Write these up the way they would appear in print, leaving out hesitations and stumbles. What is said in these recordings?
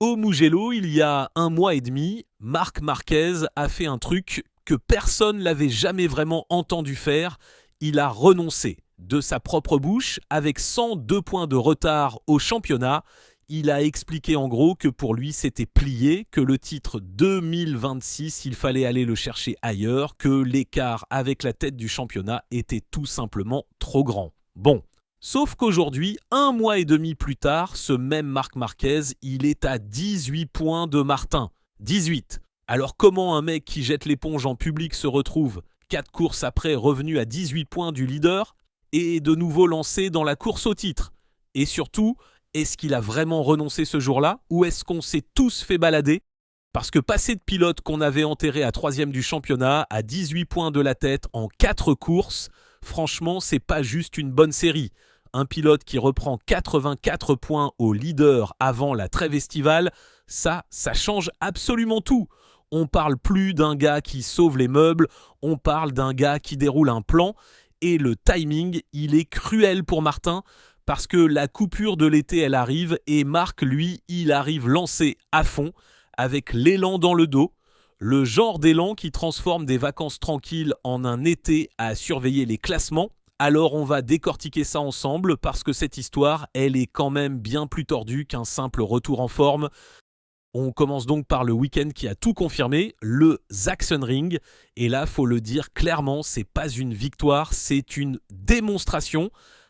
Au Mugello, il y a 1 mois et demi, Marc Marquez a fait un truc que personne n'avait jamais vraiment entendu faire. Il a renoncé de sa propre bouche avec 102 points de retard au championnat. Il a expliqué en gros que pour lui c'était plié, que le titre 2026 il fallait aller le chercher ailleurs, que l'écart avec la tête du championnat était tout simplement trop grand. Bon. Sauf qu'aujourd'hui, 1 mois et demi plus tard, ce même Marc Marquez, il est à 18 points de Martin. 18. Alors comment un mec qui jette l'éponge en public se retrouve 4 courses après revenu à 18 points du leader et de nouveau lancé dans la course au titre? Et surtout, est-ce qu'il a vraiment renoncé ce jour-là ou est-ce qu'on s'est tous fait balader? Parce que passer de pilote qu'on avait enterré à 3e du championnat à 18 points de la tête en 4 courses, franchement, c'est pas juste une bonne série. Un pilote qui reprend 84 points au leader avant la trêve estivale, ça change absolument tout. On parle plus d'un gars qui sauve les meubles, on parle d'un gars qui déroule un plan et le timing, il est cruel pour Martin parce que la coupure de l'été, elle arrive et Marc, lui, il arrive lancé à fond avec l'élan dans le dos. Le genre d'élan qui transforme des vacances tranquilles en un été à surveiller les classements. Alors on va décortiquer ça ensemble parce que cette histoire, elle est quand même bien plus tordue qu'un simple retour en forme. On commence donc par le week-end qui a tout confirmé, le Sachsenring. Et là, faut le dire clairement, c'est pas une victoire, c'est une démonstration.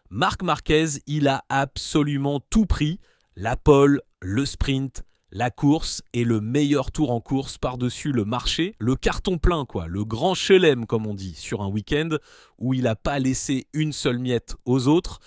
Marc Marquez, il a absolument tout pris. La pole, le sprint, la course et le meilleur tour en course par-dessus le marché, le carton plein quoi, le grand chelem comme on dit sur un week-end où il n'a pas laissé une seule miette aux autres.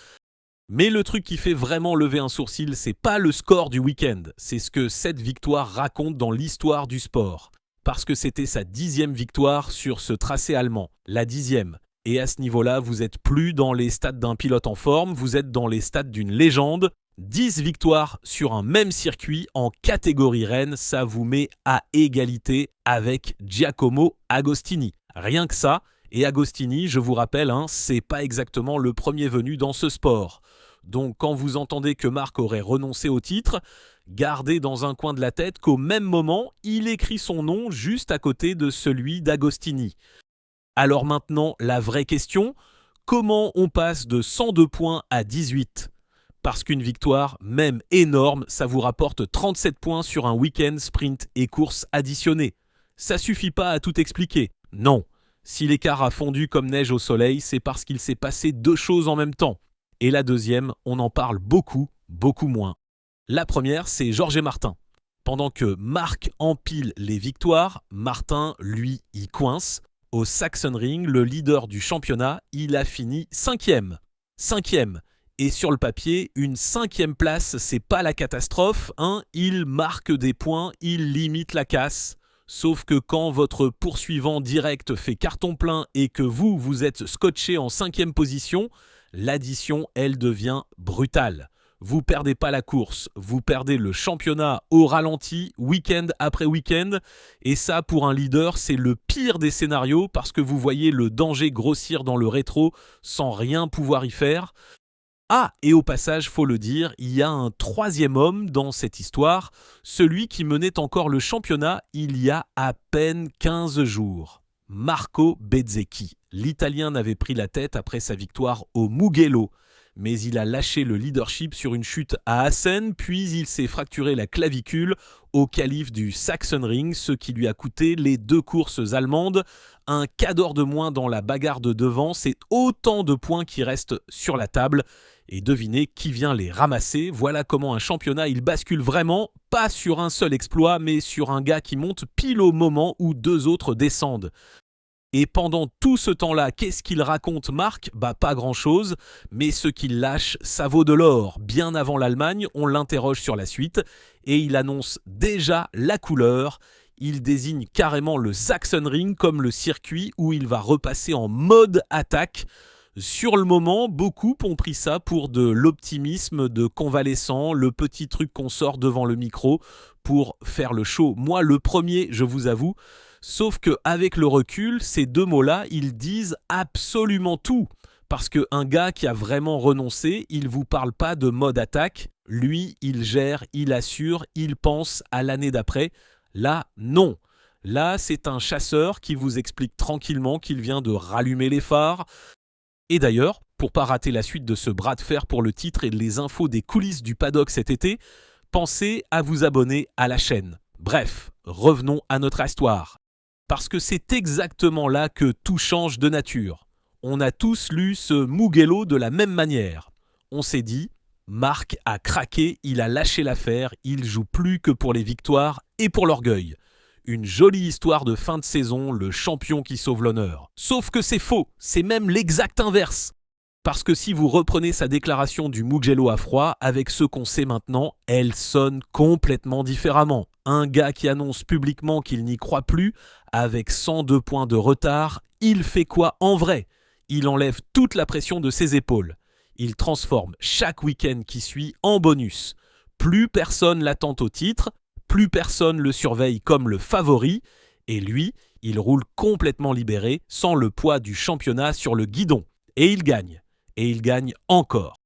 Mais le truc qui fait vraiment lever un sourcil, c'est pas le score du week-end, c'est ce que cette victoire raconte dans l'histoire du sport. Parce que c'était sa 10e victoire sur ce tracé allemand, la 10e. Et à ce niveau-là, vous n'êtes plus dans les stats d'un pilote en forme, vous êtes dans les stats d'une légende. 10 victoires sur un même circuit en catégorie reine, ça vous met à égalité avec Giacomo Agostini. Rien que ça, et Agostini, je vous rappelle, c'est pas exactement le premier venu dans ce sport. Donc quand vous entendez que Marc aurait renoncé au titre, gardez dans un coin de la tête qu'au même moment, il écrit son nom juste à côté de celui d'Agostini. Alors maintenant, la vraie question, comment on passe de 102 points à 18 ? Parce qu'une victoire, même énorme, ça vous rapporte 37 points sur un week-end sprint et course additionnées. Ça suffit pas à tout expliquer. Non. Si l'écart a fondu comme neige au soleil, c'est parce qu'il s'est passé 2 choses en même temps. Et la deuxième, on en parle beaucoup, beaucoup moins. La première, c'est Georges et Martin. Pendant que Marc empile les victoires, Martin, lui, y coince. Au Sachsenring, le leader du championnat, il a fini 5e. 5e. Et sur le papier, une 5e place, c'est pas la catastrophe. Il marque des points, il limite la casse. Sauf que quand votre poursuivant direct fait carton plein et que vous êtes scotché en 5e position, l'addition, elle devient brutale. Vous perdez pas la course, vous perdez le championnat au ralenti, week-end après week-end. Et ça, pour un leader, c'est le pire des scénarios parce que vous voyez le danger grossir dans le rétro sans rien pouvoir y faire. Ah, et au passage, faut le dire, il y a un 3e homme dans cette histoire, celui qui menait encore le championnat il y a à peine 15 jours. Marco Bezzecchi. L'Italien n'avait pris la tête après sa victoire au Mugello, mais il a lâché le leadership sur une chute à Assen, puis il s'est fracturé la clavicule au qualif du Sachsenring, ce qui lui a coûté les 2 courses allemandes. Un quart d'heure de moins dans la bagarre de devant, c'est autant de points qui restent sur la table. Et devinez qui vient les ramasser. Voilà comment un championnat, il bascule vraiment, pas sur un seul exploit, mais sur un gars qui monte pile au moment où 2 autres descendent. Et pendant tout ce temps-là, qu'est-ce qu'il raconte Marc ? Pas grand-chose, mais ce qu'il lâche, ça vaut de l'or. Bien avant l'Allemagne, on l'interroge sur la suite, et il annonce déjà la couleur. Il désigne carrément le Sachsenring comme le circuit où il va repasser en mode attaque. Sur le moment, beaucoup ont pris ça pour de l'optimisme de convalescent, le petit truc qu'on sort devant le micro pour faire le show. Moi, le premier, je vous avoue. Sauf qu'avec le recul, ces 2 mots-là, ils disent absolument tout. Parce qu'un gars qui a vraiment renoncé, il ne vous parle pas de mode attaque, Lui, il gère, il assure, il pense à l'année d'après. Là, non. Là, c'est un chasseur qui vous explique tranquillement qu'il vient de rallumer les phares. Et d'ailleurs, pour pas rater la suite de ce bras de fer pour le titre et les infos des coulisses du paddock cet été, pensez à vous abonner à la chaîne. Bref, revenons à notre histoire. Parce que c'est exactement là que tout change de nature. On a tous lu ce Mugello de la même manière. On s'est dit, Marc a craqué, il a lâché l'affaire, il joue plus que pour les victoires et pour l'orgueil. Une jolie histoire de fin de saison, le champion qui sauve l'honneur. Sauf que c'est faux, c'est même l'exact inverse. Parce que si vous reprenez sa déclaration du Mugello à froid, avec ce qu'on sait maintenant, elle sonne complètement différemment. Un gars qui annonce publiquement qu'il n'y croit plus, avec 102 points de retard, il fait quoi en vrai? Il enlève toute la pression de ses épaules. Il transforme chaque week-end qui suit en bonus. Plus personne l'attend au titre, plus personne le surveille comme le favori, et lui, il roule complètement libéré, sans le poids du championnat sur le guidon. Et il gagne. Et il gagne encore.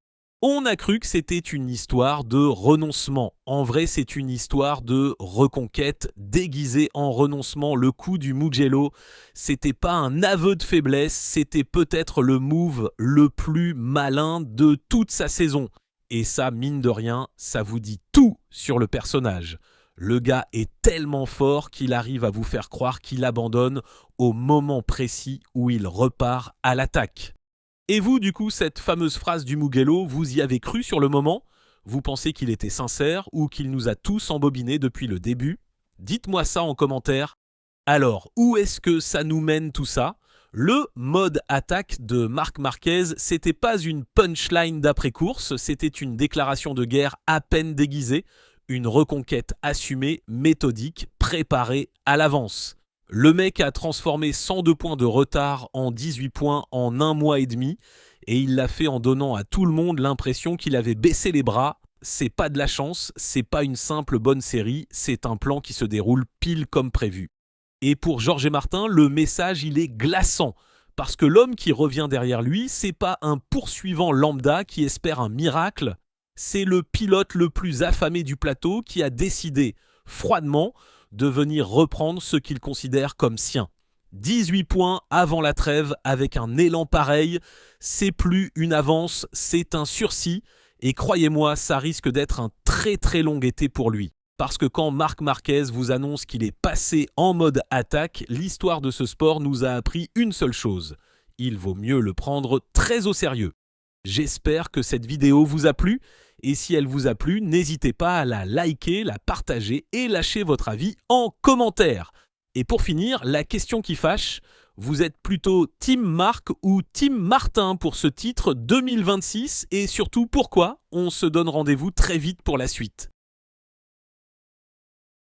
On a cru que c'était une histoire de renoncement. En vrai, c'est une histoire de reconquête déguisée en renoncement. Le coup du Mugello, c'était pas un aveu de faiblesse, c'était peut-être le move le plus malin de toute sa saison. Et ça, mine de rien, ça vous dit tout sur le personnage. Le gars est tellement fort qu'il arrive à vous faire croire qu'il abandonne au moment précis où il repart à l'attaque. Et vous, du coup, cette fameuse phrase du Mugello, vous y avez cru sur le moment? Vous pensez qu'il était sincère ou qu'il nous a tous embobinés depuis le début? Dites-moi ça en commentaire. Alors, où est-ce que ça nous mène tout ça? Le mode attaque de Marc Marquez, c'était pas une punchline d'après-course, c'était une déclaration de guerre à peine déguisée, une reconquête assumée, méthodique, préparée à l'avance. Le mec a transformé 102 points de retard en 18 points en un mois et demi et il l'a fait en donnant à tout le monde l'impression qu'il avait baissé les bras. C'est pas de la chance, c'est pas une simple bonne série, c'est un plan qui se déroule pile comme prévu. Et pour Georges et Martin, le message il est glaçant parce que l'homme qui revient derrière lui, c'est pas un poursuivant lambda qui espère un miracle, c'est le pilote le plus affamé du plateau qui a décidé froidement de venir reprendre ce qu'il considère comme sien. 18 points avant la trêve avec un élan pareil, c'est plus une avance, c'est un sursis et croyez-moi, ça risque d'être un très très long été pour lui. Parce que quand Marc Marquez vous annonce qu'il est passé en mode attaque, l'histoire de ce sport nous a appris une seule chose. Il vaut mieux le prendre très au sérieux. J'espère que cette vidéo vous a plu. Et si elle vous a plu, n'hésitez pas à la liker, la partager et lâcher votre avis en commentaire. Et pour finir, la question qui fâche, vous êtes plutôt Team Marc ou Team Martin pour ce titre 2026 et surtout pourquoi? On se donne rendez-vous très vite pour la suite.